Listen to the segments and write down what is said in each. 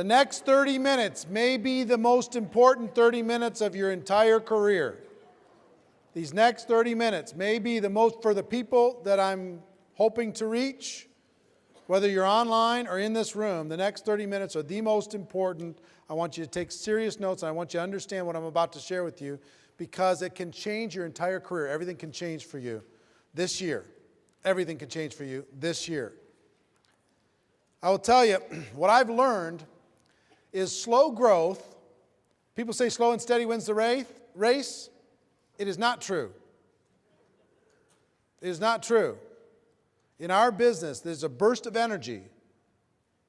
The next 30 minutes may be the most important 30 minutes of your entire career. These next 30 minutes may be the most, for the people that I'm hoping to reach, whether you're online or in this room, the next 30 minutes are the most important. I want you to take serious notes, and I want you to understand what I'm about to share with you, because it can change your entire career. Everything can change for you this year. Everything can change for you this year. I will tell you, what I've learned is slow growth. People say slow and steady wins the race. It is not true. It is not true. In our business, there's a burst of energy,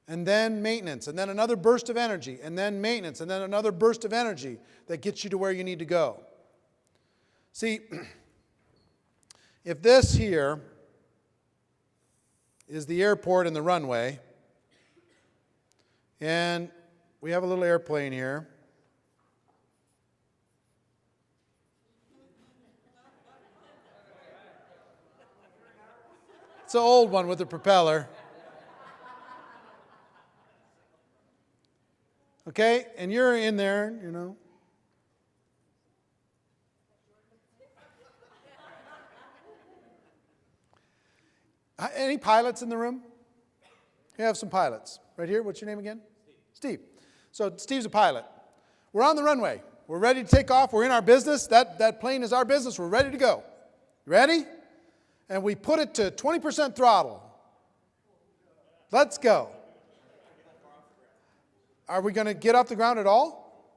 and then maintenance, and then another burst of energy, and then maintenance, and then another burst of energy that gets you to where you need to go. See, if this here is the airport and the runway, and we have a little airplane here. It's an old one with a propeller. Okay, and you're in there, you know. Any pilots in the room? We have some pilots. Right here, what's your name again? Steve. So Steve's a pilot. We're on the runway. We're ready to take off. We're in our business. That plane is our business. We're ready to go. Ready? And we put it to 20% throttle. Let's go. Are we going to get off the ground at all?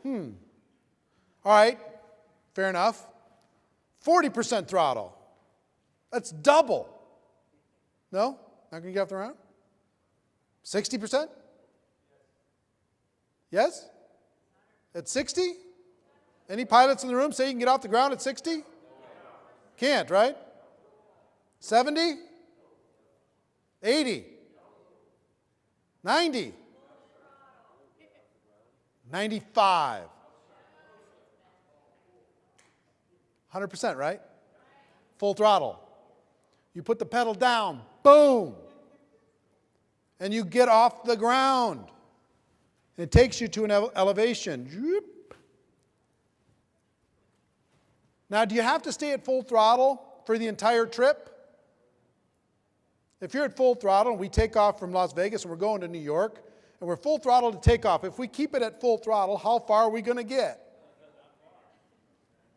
All right. Fair enough. 40% throttle. That's double. No? Not going to get off the ground? 60%? Yes? At 60? Any pilots in the room say you can get off the ground at 60? Can't, right? 70? 80? 90? 95? 100%, right? Full throttle. You put the pedal down, boom, and you get off the ground. It takes you to an elevation. Now, do you have to stay at full throttle for the entire trip? If you're at full throttle and we take off from Las Vegas and we're going to New York, and we're full throttle to take off, if we keep it at full throttle, how far are we going to get?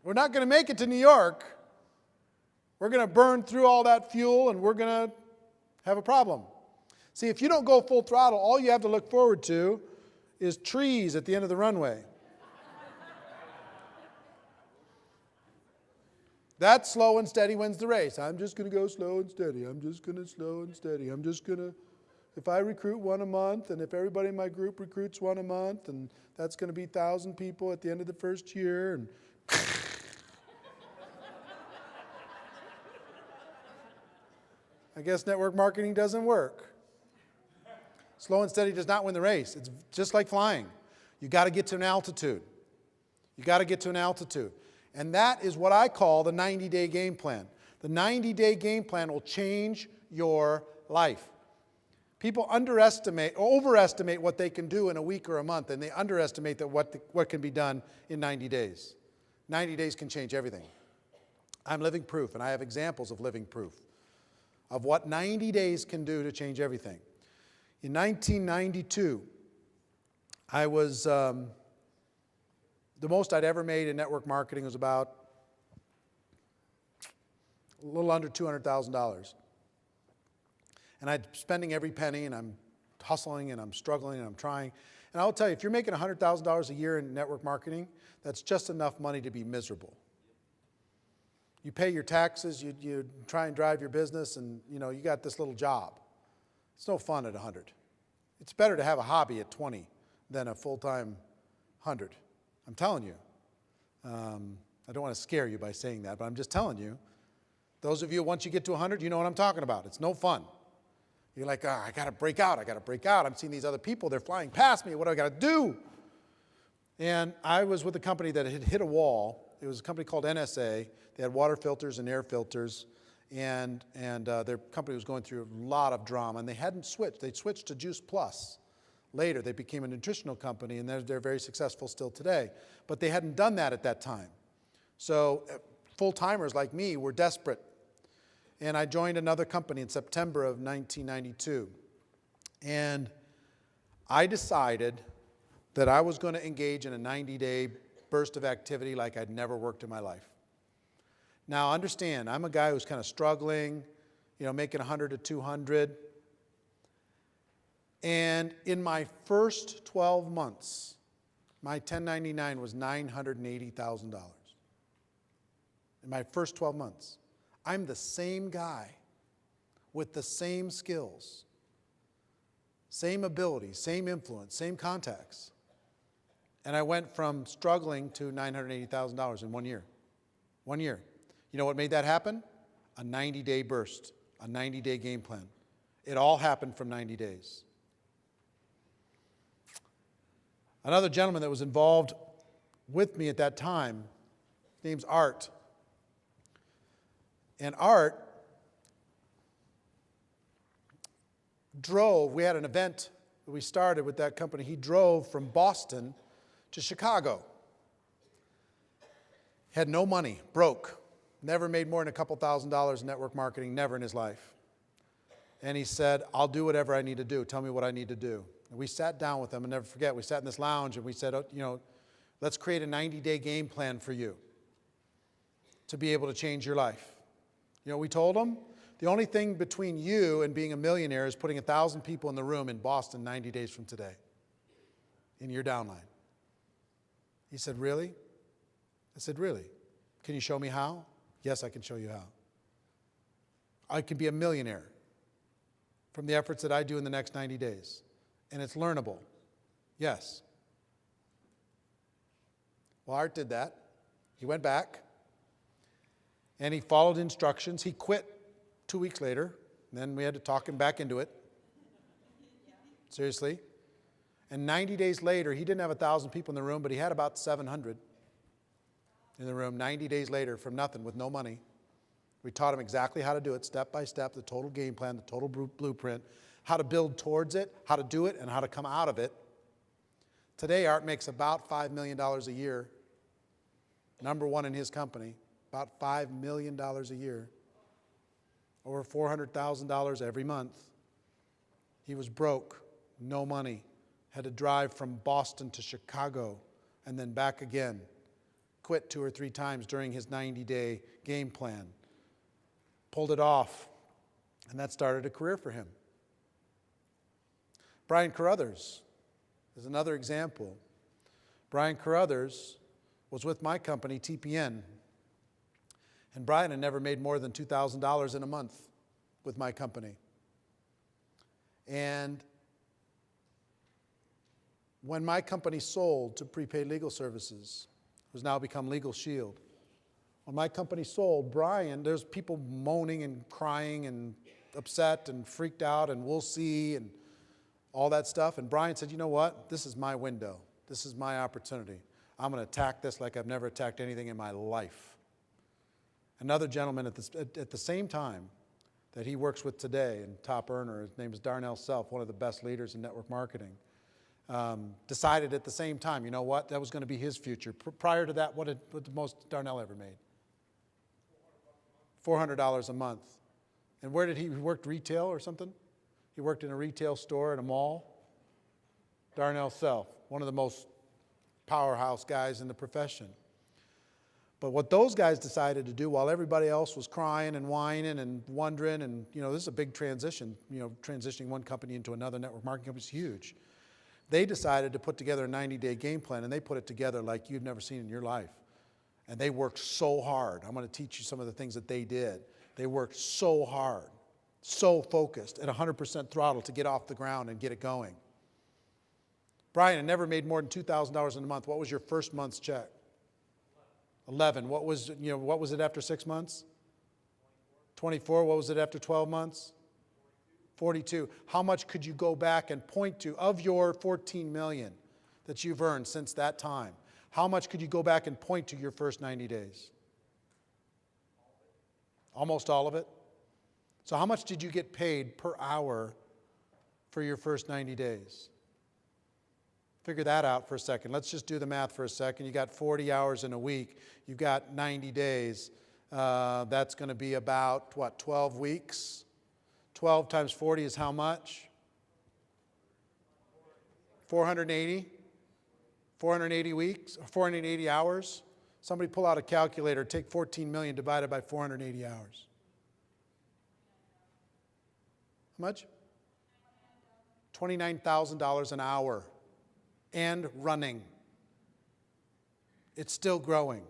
We're not going to make it to New York. We're going to burn through all that fuel and we're going to have a problem. See, if you don't go full throttle, all you have to look forward to is trees at the end of the runway. That slow and steady wins the race. I'm just going to go slow and steady. I'm just going to slow and steady. I'm just going to, if I recruit one a month, and if everybody in my group recruits one a month, and that's going to be 1,000 people at the end of the first year, and I guess network marketing doesn't work. Slow and steady does not win the race. It's just like flying. You got to get to an altitude. You got to get to an altitude. And that is what I call the 90-day game plan. The 90-day game plan will change your life. People underestimate or overestimate what they can do in a week or a month, and they underestimate that what can be done in 90 days. 90 days can change everything. I'm living proof, and I have examples of living proof of what 90 days can do to change everything. In 1992, I was, the most I'd ever made in network marketing was about a little under $200,000. And I'm spending every penny, and I'm hustling, and I'm struggling, and I'm trying. And I'll tell you, if you're making $100,000 a year in network marketing, that's just enough money to be miserable. You pay your taxes, you try and drive your business, and you got this little job. It's no fun at 100. It's better to have a hobby at 20 than a full-time 100. I'm telling you. I don't want to scare you by saying that, but I'm just telling you. Those of you, once you get to 100, you know what I'm talking about. It's no fun. You're like, I got to break out. I got to break out. I'm seeing these other people. They're flying past me. What do I got to do? And I was with a company that had hit a wall. It was a company called NSA. They had water filters and air filters, and their company was going through a lot of drama, and they hadn't switched. They'd switched to Juice Plus later. They became a nutritional company, and they're very successful still today. But they hadn't done that at that time. So full-timers like me were desperate. And I joined another company in September of 1992. And I decided that I was going to engage in a 90-day burst of activity like I'd never worked in my life. Now, understand, I'm a guy who's kind of struggling, making 100 to 200. And in my first 12 months, my 1099 was $980,000. In my first 12 months. I'm the same guy with the same skills, same abilities, same influence, same contacts. And I went from struggling to $980,000 in 1 year. 1 year. You know what made that happen? A 90-day burst, a 90-day game plan. It all happened from 90 days. Another gentleman that was involved with me at that time, his name's Art. And Art drove, we had an event that we started with that company. He drove from Boston to Chicago. Had no money, broke, never made more than a couple $1,000s in network marketing, never in his life. And he said, I'll do whatever I need to do. Tell me what I need to do. And we sat down with him, and never forget, we sat in this lounge and we said, let's create a 90-day game plan for you to be able to change your life. You know what we told him? The only thing between you and being a millionaire is putting 1,000 people in the room in Boston 90 days from today in your downline. He said, really? I said, really? Can you show me how? Yes, I can show you how. I can be a millionaire from the efforts that I do in the next 90 days. And it's learnable. Yes. Well, Art did that. He went back and he followed instructions. He quit 2 weeks later. And then we had to talk him back into it. Seriously. And 90 days later, he didn't have 1,000 people in the room, but he had about 700 in the room 90 days later from nothing, with no money. We taught him exactly how to do it, step by step, the total game plan, the total blueprint, how to build towards it, how to do it, and how to come out of it. Today, Art makes about $5 million a year. Number one in his company, about $5 million a year. Over $400,000 every month. He was broke, no money, had to drive from Boston to Chicago and then back again. Quit 2 or 3 times during his 90-day game plan. Pulled it off, and that started a career for him. Brian Carruthers is another example. Brian Carruthers was with my company, TPN, and Brian had never made more than $2,000 in a month with my company. And when my company sold to Prepaid Legal Services, who's now become Legal Shield, when my company sold, Brian, there's people moaning and crying and upset and freaked out and we'll see and all that stuff. And Brian said, you know what? This is my window. This is my opportunity. I'm going to attack this like I've never attacked anything in my life. Another gentleman at the same time that he works with today, and top earner, his name is Darnell Self, one of the best leaders in network marketing, decided at the same time, you know what? That was going to be his future. Prior to that, what the most Darnell ever made? $400 a month. And where did he work? Retail or something? He worked in a retail store in a mall. Darnell Self, one of the most powerhouse guys in the profession. But what those guys decided to do while everybody else was crying and whining and wondering, and this is a big transition, transitioning one company into another network marketing company is huge. They decided to put together a 90-day game plan, and they put it together like you've never seen in your life. And they worked so hard. I'm going to teach you some of the things that they did. They worked so hard, so focused, at 100% throttle to get off the ground and get it going. Brian had never made more than $2,000 in a month. What was your first month's check? 11. What was it after 6 months? 24. What was it after 12 months? 42. How much could you go back and point to of your 14 million that you've earned since that time? How much could you go back and point to your first 90 days? Almost all of it. So how much did you get paid per hour for your first 90 days? Figure that out for a second. Let's just do the math for a second. You got 40 hours in a week. You've got 90 days. That's going to be about, what, 12 weeks? 12 times 40 is how much? 480? 480 weeks, or 480 hours. Somebody pull out a calculator, take 14 million divided by 480 hours. How much? $29,000 an hour and running. It's still growing.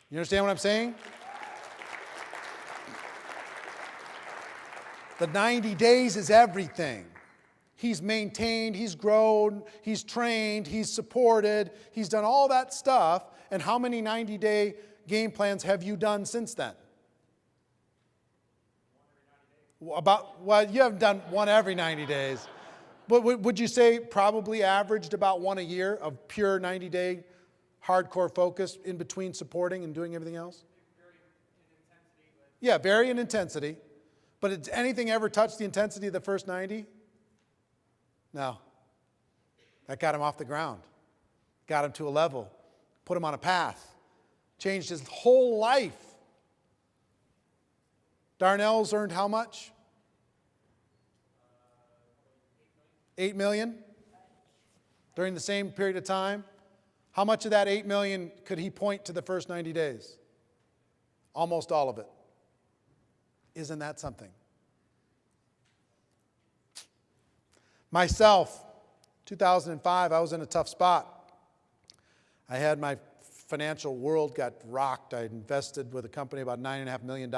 You understand what I'm saying? The 90 days is everything. He's maintained, he's grown, he's trained, he's supported, he's done all that stuff. And how many 90-day game plans have you done since then? Well, you haven't done one every 90 days. But would you say probably averaged about one a year of pure 90-day hardcore focus in between supporting and doing everything else? Yeah, vary in intensity. But did anything ever touch the intensity of the first 90? No. That got him off the ground. Got him to a level. Put him on a path. Changed his whole life. Darnell's earned how much? 8 million during the same period of time. How much of that 8 million could he point to the first 90 days? Almost all of it. Isn't that something? Myself, 2005, I was in a tough spot. I had my financial world got rocked. I invested with a company about $9.5 million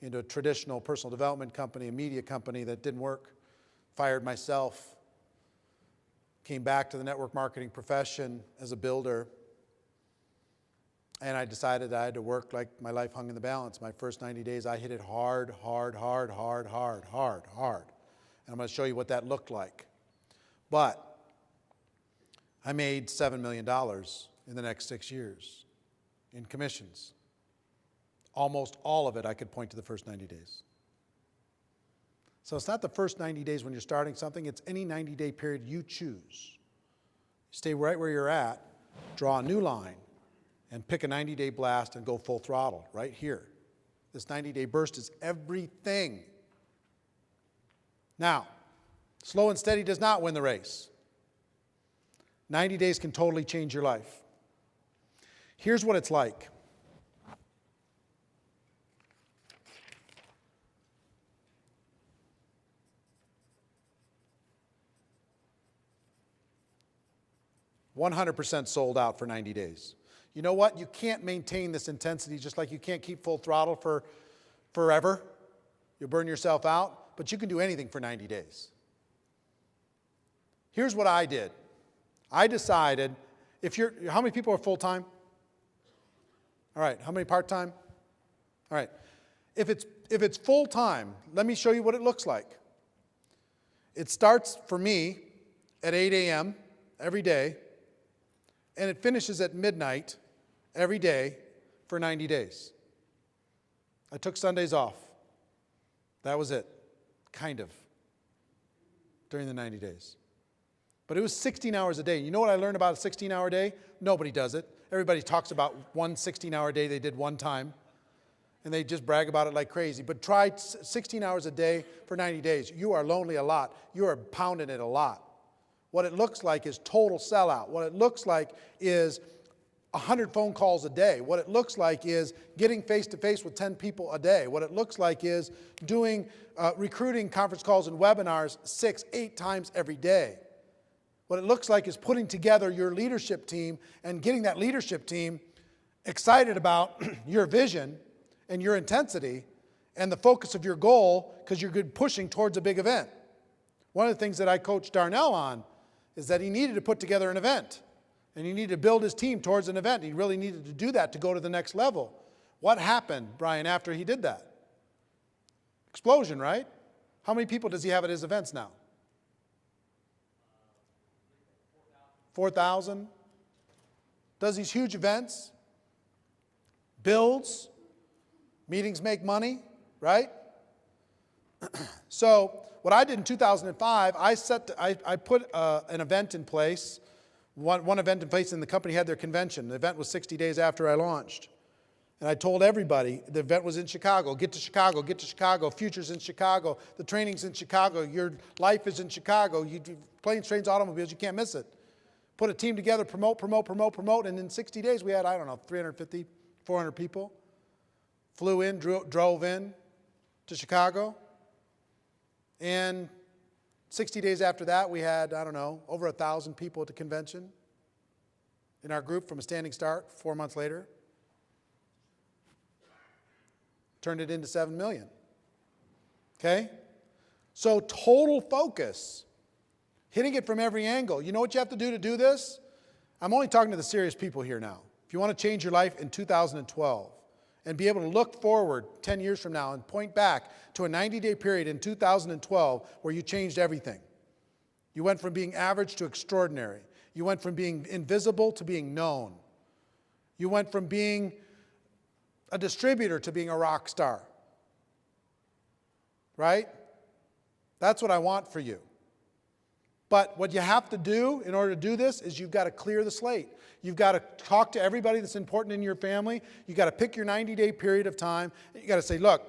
into a traditional personal development company, a media company that didn't work. Fired myself. Came back to the network marketing profession as a builder. And I decided I had to work like my life hung in the balance. My first 90 days, I hit it hard. And I'm going to show you what that looked like. But I made $7 million in the next 6 years in commissions. Almost all of it I could point to the first 90 days. So it's not the first 90 days when you're starting something, it's any 90-day period you choose. Stay right where you're at, draw a new line, and pick a 90-day blast and go full throttle right here. This 90-day burst is everything. Now, slow and steady does not win the race. 90 days can totally change your life. Here's what it's like. $100% sold out for 90 days. You know what? You can't maintain this intensity just like you can't keep full throttle for forever. You'll burn yourself out, but you can do anything for 90 days. Here's what I did. I decided, how many people are full-time? All right, how many part-time? All right. If it's full-time, let me show you what it looks like. It starts for me at 8 a.m. every day, and it finishes at midnight every day for 90 days. I took Sundays off. That was it, kind of, during the 90 days. But it was 16 hours a day. You know what I learned about a 16-hour day? Nobody does it. Everybody talks about one 16-hour day they did one time, and they just brag about it like crazy. But try 16 hours a day for 90 days. You are lonely a lot. You are pounding it a lot. What it looks like is total sellout. What it looks like is 100 phone calls a day. What it looks like is getting face-to-face with 10 people a day. What it looks like is doing recruiting conference calls and webinars 6-8 times every day. What it looks like is putting together your leadership team and getting that leadership team excited about your vision and your intensity and the focus of your goal because you're good pushing towards a big event. One of the things that I coached Darnell on is that he needed to put together an event. And he needed to build his team towards an event. He really needed to do that to go to the next level. What happened, Brian, after he did that? Explosion, right? How many people does he have at his events now? 4,000. Does these huge events. Builds. Meetings make money, right? So what I did in 2005, I put an event in place, one event in place, and the company had their convention. The event was 60 days after I launched. And I told everybody, the event was in Chicago. Get to Chicago, get to Chicago. Future's in Chicago. The training's in Chicago. Your life is in Chicago. You do planes, trains, automobiles, you can't miss it. Put a team together, promote. And in 60 days, we had, 350, 400 people. Flew in, drove in to Chicago. And 60 days after that, we had, over 1,000 people at the convention in our group from a standing start 4 months later. Turned it into 7 million. Okay? So total focus. Hitting it from every angle. You know what you have to do this? I'm only talking to the serious people here now. If you want to change your life in 2012 and be able to look forward 10 years from now and point back to a 90-day period in 2012 where you changed everything. You went from being average to extraordinary. You went from being invisible to being known. You went from being a distributor to being a rock star. Right? That's what I want for you. But what you have to do in order to do this is you've got to clear the slate. You've got to talk to everybody that's important in your family. You've got to pick your 90-day period of time. You've got to say, look,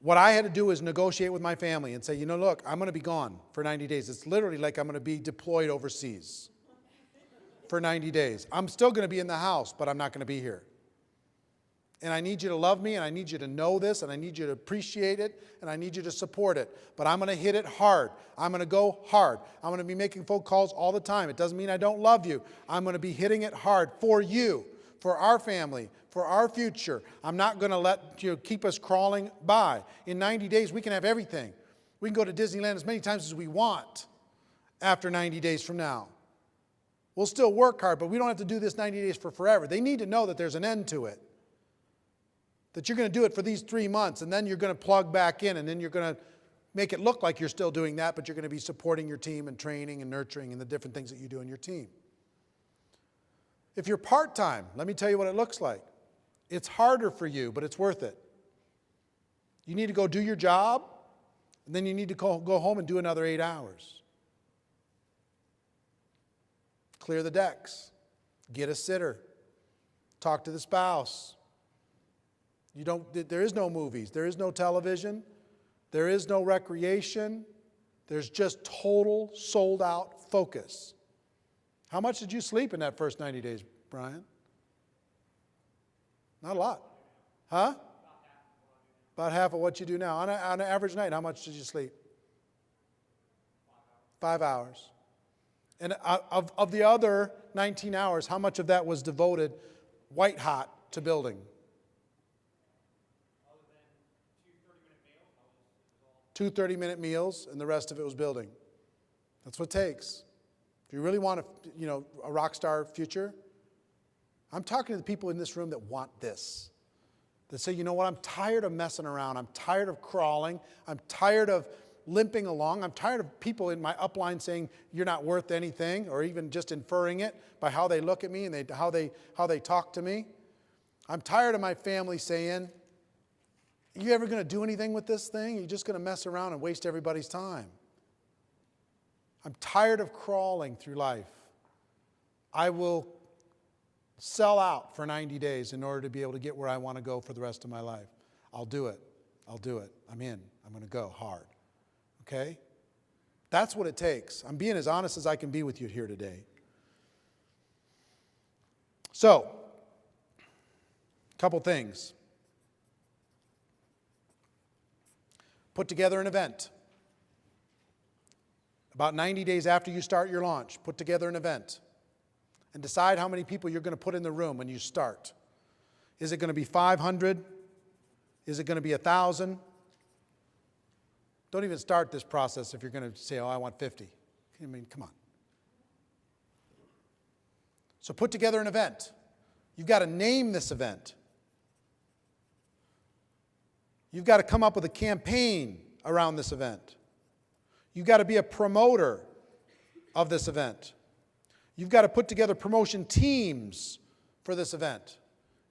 what I had to do is negotiate with my family and say, look, I'm going to be gone for 90 days. It's literally like I'm going to be deployed overseas for 90 days. I'm still going to be in the house, but I'm not going to be here. And I need you to love me, and I need you to know this, and I need you to appreciate it, and I need you to support it. But I'm going to hit it hard. I'm going to go hard. I'm going to be making phone calls all the time. It doesn't mean I don't love you. I'm going to be hitting it hard for you, for our family, for our future. I'm not going to let you keep us crawling by. In 90 days, we can have everything. We can go to Disneyland as many times as we want after 90 days from now. We'll still work hard, but we don't have to do this 90 days for forever. They need to know that there's an end to it. That you're going to do it for these 3 months, and then you're going to plug back in, and then you're going to make it look like you're still doing that, but you're going to be supporting your team and training and nurturing and the different things that you do in your team. If you're part-time, let me tell you what it looks like. It's harder for you, but it's worth it. You need to go do your job, and then you need to go home and do another 8 hours. Clear the decks. Get a sitter. Talk to the spouse. There is no movies. There is no television. There is no recreation. There's just total sold-out focus. How much did you sleep in that first 90 days, Brian? Not a lot. Huh? About half of what you do now. On an average night, how much did you sleep? 5 hours. And of the other 19 hours, how much of that was devoted white hot to building? 2 30-minute meals, and the rest of it was building. That's what it takes. If you really want a rock star future, I'm talking to the people in this room that want this. That say, you know what, I'm tired of messing around. I'm tired of crawling. I'm tired of limping along. I'm tired of people in my upline saying you're not worth anything, or even just inferring it by how they look at me and how they talk to me. I'm tired of my family saying, you ever going to do anything with this thing? You're just going to mess around and waste everybody's time. I'm tired of crawling through life. I will sell out for 90 days in order to be able to get where I want to go for the rest of my life. I'll do it. I'll do it. I'm in. I'm going to go hard. Okay? That's what it takes. I'm being as honest as I can be with you here today. So, a couple things. Put together an event. About 90 days after you start your launch, put together an event. And decide how many people you're going to put in the room when you start. Is it going to be 500? Is it going to be 1,000? Don't even start this process if you're going to say, I want 50. I mean, come on. So put together an event. You've got to name this event. You've got to come up with a campaign around this event. You've got to be a promoter of this event. You've got to put together promotion teams for this event.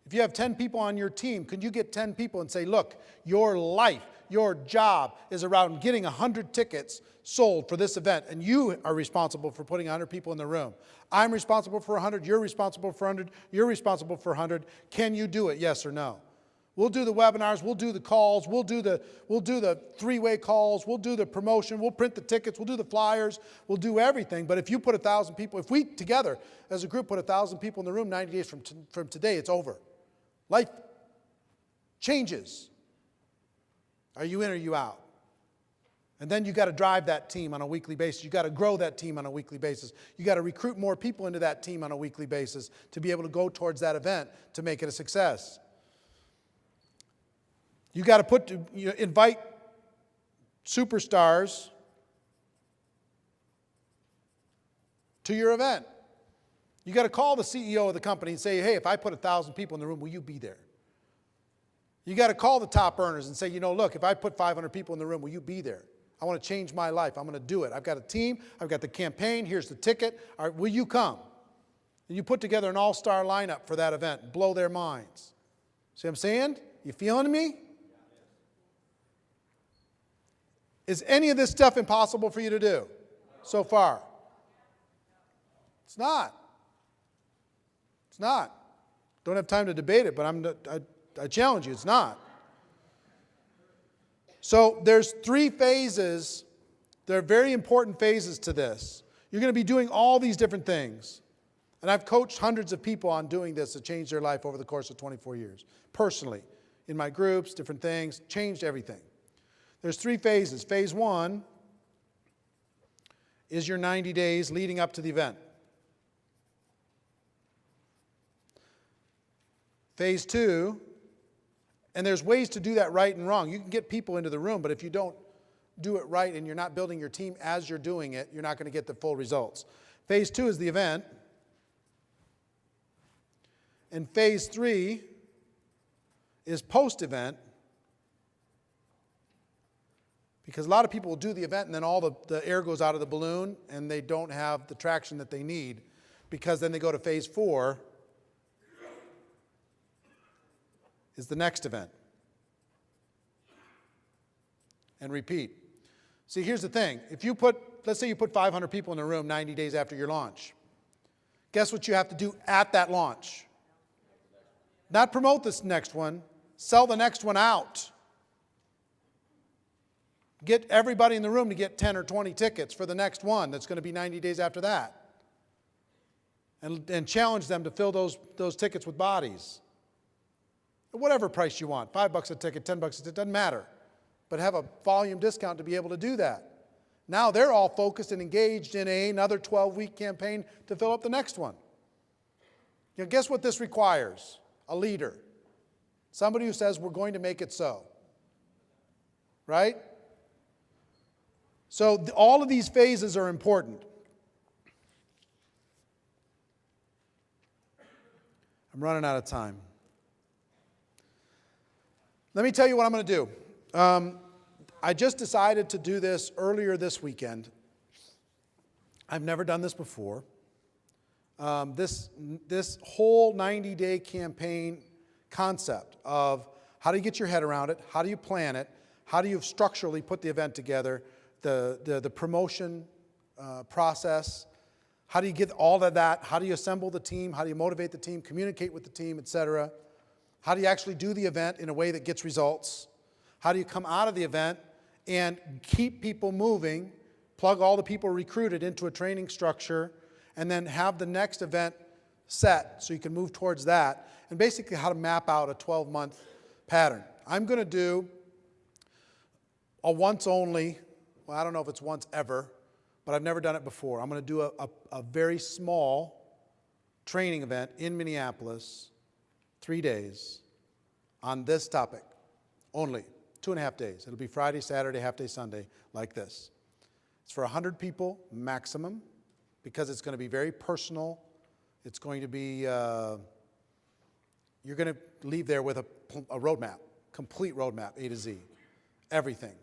If you have 10 people on your team, could you get 10 people and say, look, your life, your job is around getting 100 tickets sold for this event, and you are responsible for putting 100 people in the room. I'm responsible for 100, you're responsible for 100, you're responsible for 100. Can you do it, yes or no? We'll do the webinars, we'll do the calls, we'll do the three-way calls, we'll do the promotion, we'll print the tickets, we'll do the flyers, we'll do everything. But if you put 1,000 people, if we together as a group put 1,000 people in the room 90 days from today, it's over. Life changes. Are you in or are you out? And then you got to drive that team on a weekly basis. You got to grow that team on a weekly basis. You got to recruit more people into that team on a weekly basis to be able to go towards that event to make it a success. You got to invite superstars to your event. You got to call the CEO of the company and say, hey, if I put 1,000 people in the room, will you be there? You got to call the top earners and say, look, if I put 500 people in the room, will you be there? I want to change my life. I'm going to do it. I've got a team. I've got the campaign. Here's the ticket. All right, will you come? And you put together an all-star lineup for that event and blow their minds. See what I'm saying? You feeling me? Is any of this stuff impossible for you to do so far? It's not. It's not. Don't have time to debate it, but I challenge you, it's not. So there's 3 phases. There are very important phases to this. You're going to be doing all these different things. And I've coached hundreds of people on doing this to change their life over the course of 24 years. Personally, in my groups, different things, changed everything. There's 3 phases. Phase 1 is your 90 days leading up to the event. Phase 2, and there's ways to do that right and wrong. You can get people into the room, but if you don't do it right and you're not building your team as you're doing it, you're not going to get the full results. Phase 2 is the event. And phase 3 is post-event. Because a lot of people will do the event and then all the air goes out of the balloon and they don't have the traction that they need, because then they go to phase 4 is the next event. And repeat. See, here's the thing. Let's say you put 500 people in a room 90 days after your launch. Guess what you have to do at that launch? Not promote this next one, sell the next one out. Get everybody in the room to get 10 or 20 tickets for the next one that's going to be 90 days after that. And challenge them to fill those tickets with bodies. Whatever price you want, $5 a ticket, $10 a ticket, doesn't matter. But have a volume discount to be able to do that. Now they're all focused and engaged in another 12-week campaign to fill up the next one. Guess what this requires? A leader. Somebody who says, we're going to make it so. Right? So all of these phases are important. I'm running out of time. Let me tell you what I'm going to do. I just decided to do this earlier this weekend. I've never done this before. This whole 90-day campaign concept of how do you get your head around it, how do you plan it, how do you structurally put the event together, the promotion process, how do you get all of that, how do you assemble the team, how do you motivate the team, communicate with the team, etc. How do you actually do the event in a way that gets results? How do you come out of the event and keep people moving, plug all the people recruited into a training structure, and then have the next event set so you can move towards that, and basically how to map out a 12-month pattern. I'm going to do a once only, well, I don't know if it's once ever, but I've never done it before. I'm going to do a very small training event in Minneapolis, 3 days, on this topic only, 2.5 days. It'll be Friday, Saturday, half day, Sunday, like this. It's for 100 people maximum, because it's going to be very personal. It's going to be, you're going to leave there with a roadmap, complete roadmap, A to Z, everything.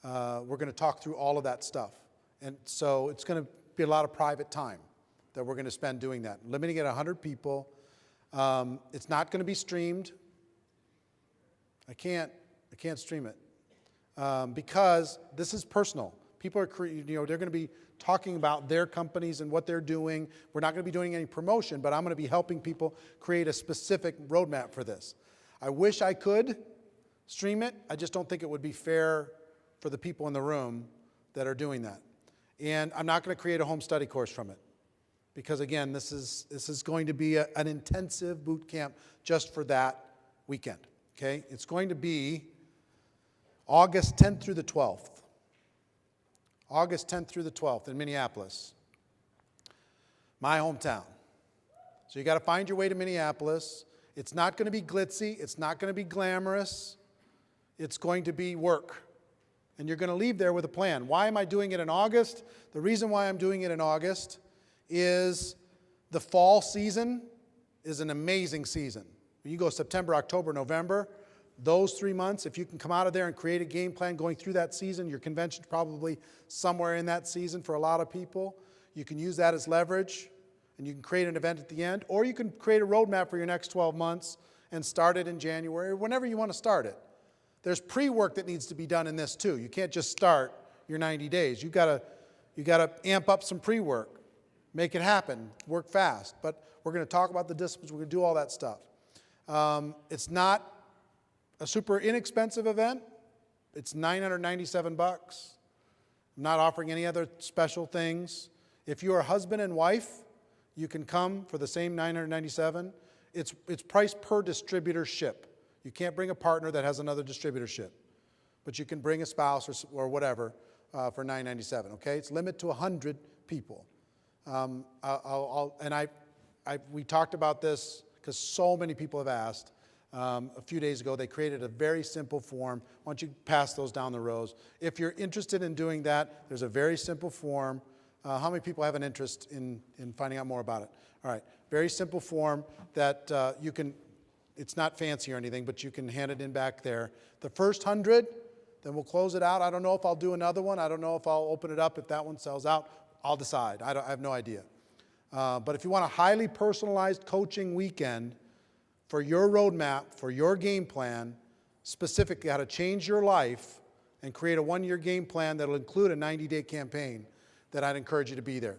We're going to talk through all of that stuff. And so it's going to be a lot of private time that we're going to spend doing that. Limiting it to 100 people. It's not going to be streamed. I can't stream it because this is personal. People are, they're going to be talking about their companies and what they're doing. We're not going to be doing any promotion, but I'm going to be helping people create a specific roadmap for this. I wish I could stream it. I just don't think it would be fair for the people in the room that are doing that. And I'm not going to create a home study course from it because, again, this is going to be an intensive boot camp just for that weekend. Okay? It's going to be August 10th through the 12th. August 10th through the 12th in Minneapolis, my hometown. So you got to find your way to Minneapolis. It's not going to be glitzy. It's not going to be glamorous. It's going to be work. And you're going to leave there with a plan. Why am I doing it in August? The reason why I'm doing it in August is the fall season is an amazing season. When you go September, October, November, those 3 months, if you can come out of there and create a game plan going through that season, your convention's probably somewhere in that season for a lot of people. You can use that as leverage, and you can create an event at the end, or you can create a roadmap for your next 12 months and start it in January, or whenever you want to start it. There's pre-work that needs to be done in this too. You can't just start your 90 days. You got to amp up some pre-work, make it happen, work fast. But we're going to talk about the disciplines. We're going to do all that stuff. It's not a super inexpensive event. It's $997. I'm not offering any other special things. If you're a husband and wife, you can come for the same $997. It's priced per distributorship. You can't bring a partner that has another distributorship, but you can bring a spouse or whatever for $997. Okay, it's limited to 100 people. We talked about this because so many people have asked. A few days ago, they created a very simple form. Why don't you pass those down the rows? If you're interested in doing that, there's a very simple form. How many people have an interest in finding out more about it? All right, very simple form that you can, it's not fancy or anything, but you can hand it in back there. The first 100, then we'll close it out. I don't know if I'll do another one. I don't know if I'll open it up. If that one sells out, I'll decide. I have no idea. But if you want a highly personalized coaching weekend, for your roadmap, for your game plan, specifically how to change your life and create a one-year game plan that will include a 90-day campaign, that I'd encourage you to be there.